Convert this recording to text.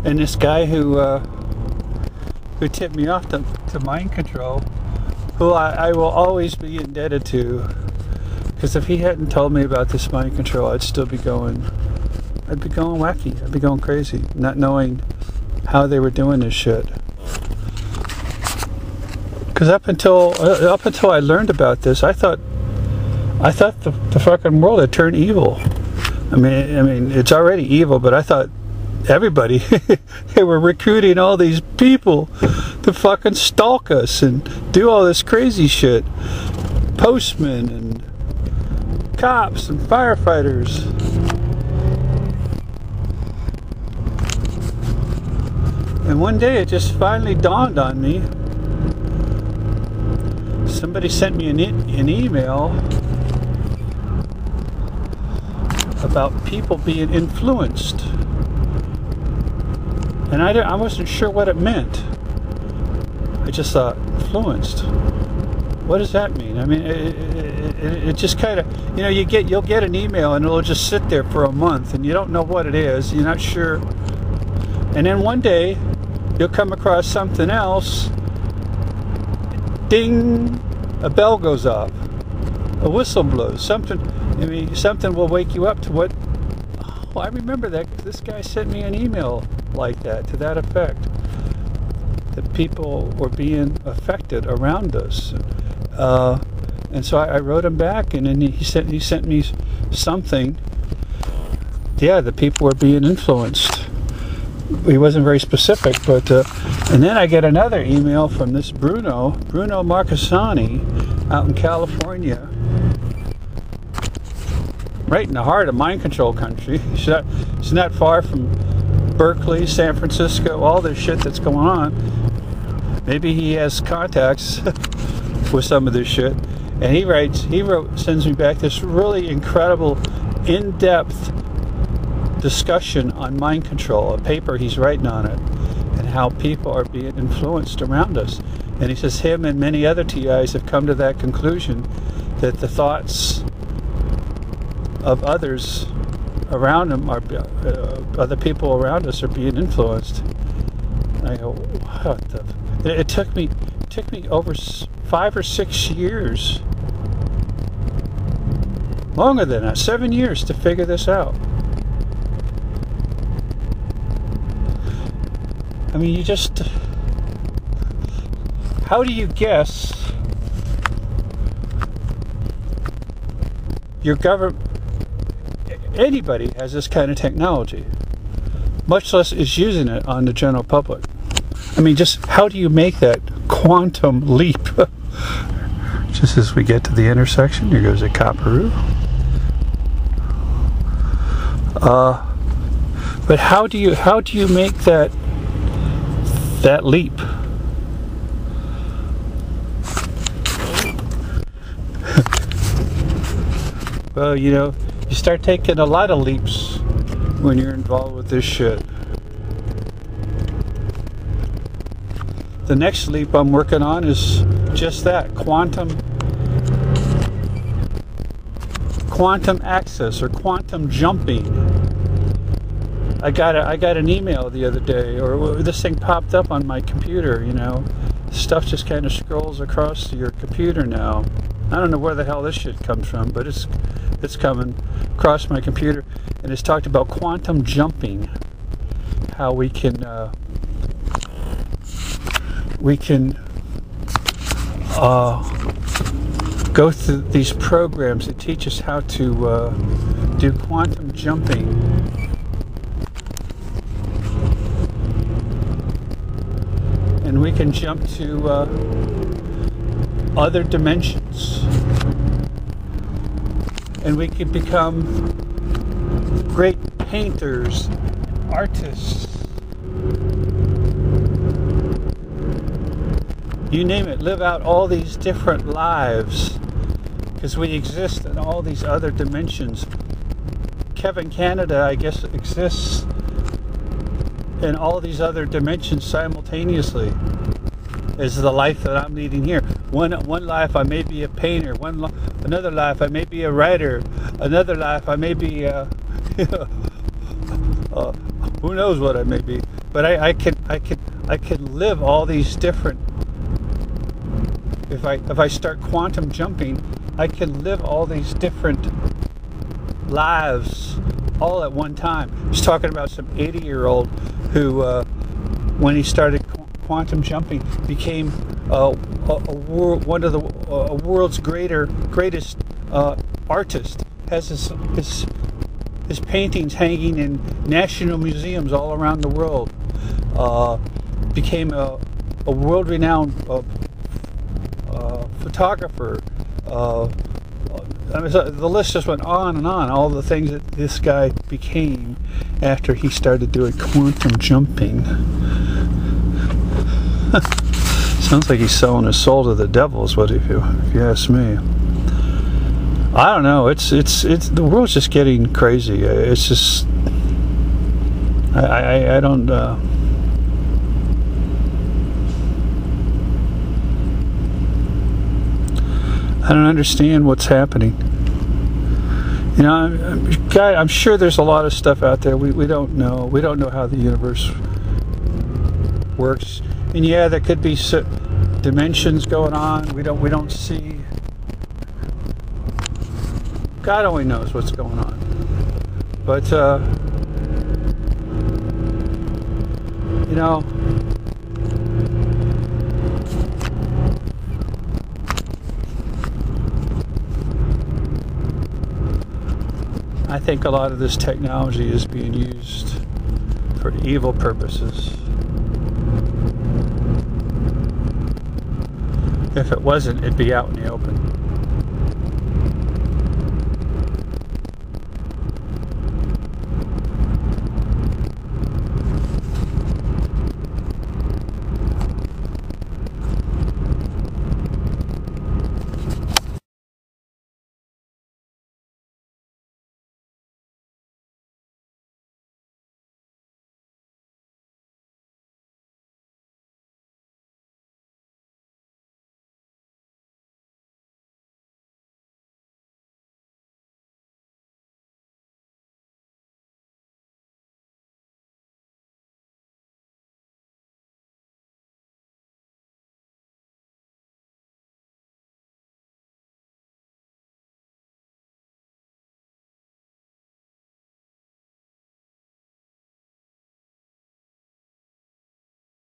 And this guy who tipped me off to mind control, who I will always be indebted to, because if he hadn't told me about this mind control, I'd be going wacky. I'd be going crazy, not knowing how they were doing this shit. Because up until I learned about this, I thought the fucking world had turned evil. I mean, it's already evil, but I thought everybody, they were recruiting all these people to fucking stalk us and do all this crazy shit. Postmen and cops and firefighters. And one day it just finally dawned on me. Somebody sent me an email about people being influenced. And I wasn't sure what it meant. I just thought, influenced? What does that mean? I mean, it just kind of, you know, you'll get an email and it'll just sit there for a month and you don't know what it is. You're not sure. And then one day, you'll come across something else. Ding! A bell goes off. A whistle blows. Something will wake you up to what. Oh, I remember that. This guy sent me an email like that, to that effect. That people were being affected around us. And so I wrote him back, and then he sent me something. Yeah, the people were being influenced. He wasn't very specific, but and then I get another email from this Bruno Marcassani out in California, right in the heart of mind control country. It's not far from Berkeley, San Francisco, all this shit that's going on. Maybe he has contacts with some of this shit. And he sends me back this really incredible, in-depth discussion on mind control, a paper he's writing on it, and how people are being influenced around us. And he says him and many other TIs have come to that conclusion, that the thoughts of others around them are, other people around us are being influenced. And I go, what the? It took me over 5 or 6 years, longer than that, 7 years to figure this out. I mean, how do you guess your government, anybody has this kind of technology, much less is using it on the general public? I mean, just how do you make that quantum leap? Just as we get to the intersection, here goes a Copperoo. But how do you make that leap? Well, you know, you start taking a lot of leaps when you're involved with this shit. The next leap I'm working on is just that, quantum access or quantum jumping. I got an email the other day, or this thing popped up on my computer, you know. Stuff just kind of scrolls across to your computer now. I don't know where the hell this shit comes from, but it's coming across my computer, and it's talked about quantum jumping. How we can go through these programs that teach us how to do quantum jumping. And we can jump to other dimensions. And we can become great painters, artists. You name it, live out all these different lives, because we exist in all these other dimensions. Kevin Canada, I guess, exists in all these other dimensions simultaneously as the life that I'm leading here. One life I may be a painter, another life I may be a writer, another life I may be who knows what I may be. But I could live all these different. If I start quantum jumping, I can live all these different lives all at one time. I was talking about some 80-year-old who, when he started quantum jumping, became one of the world's greatest artist. Has his paintings hanging in national museums all around the world. Became a world-renowned photographer. I mean, the list just went on and on. All the things that this guy became after he started doing quantum jumping. Sounds like he's selling his soul to the devil, is what if you ask me. I don't know. It's the world's just getting crazy. It's just I don't. I don't understand what's happening. You know, I'm sure there's a lot of stuff out there we don't know. We don't know how the universe works. And yeah, there could be dimensions going on. We don't see. God only knows what's going on. But you know, I think a lot of this technology is being used for evil purposes. If it wasn't, it'd be out in the open.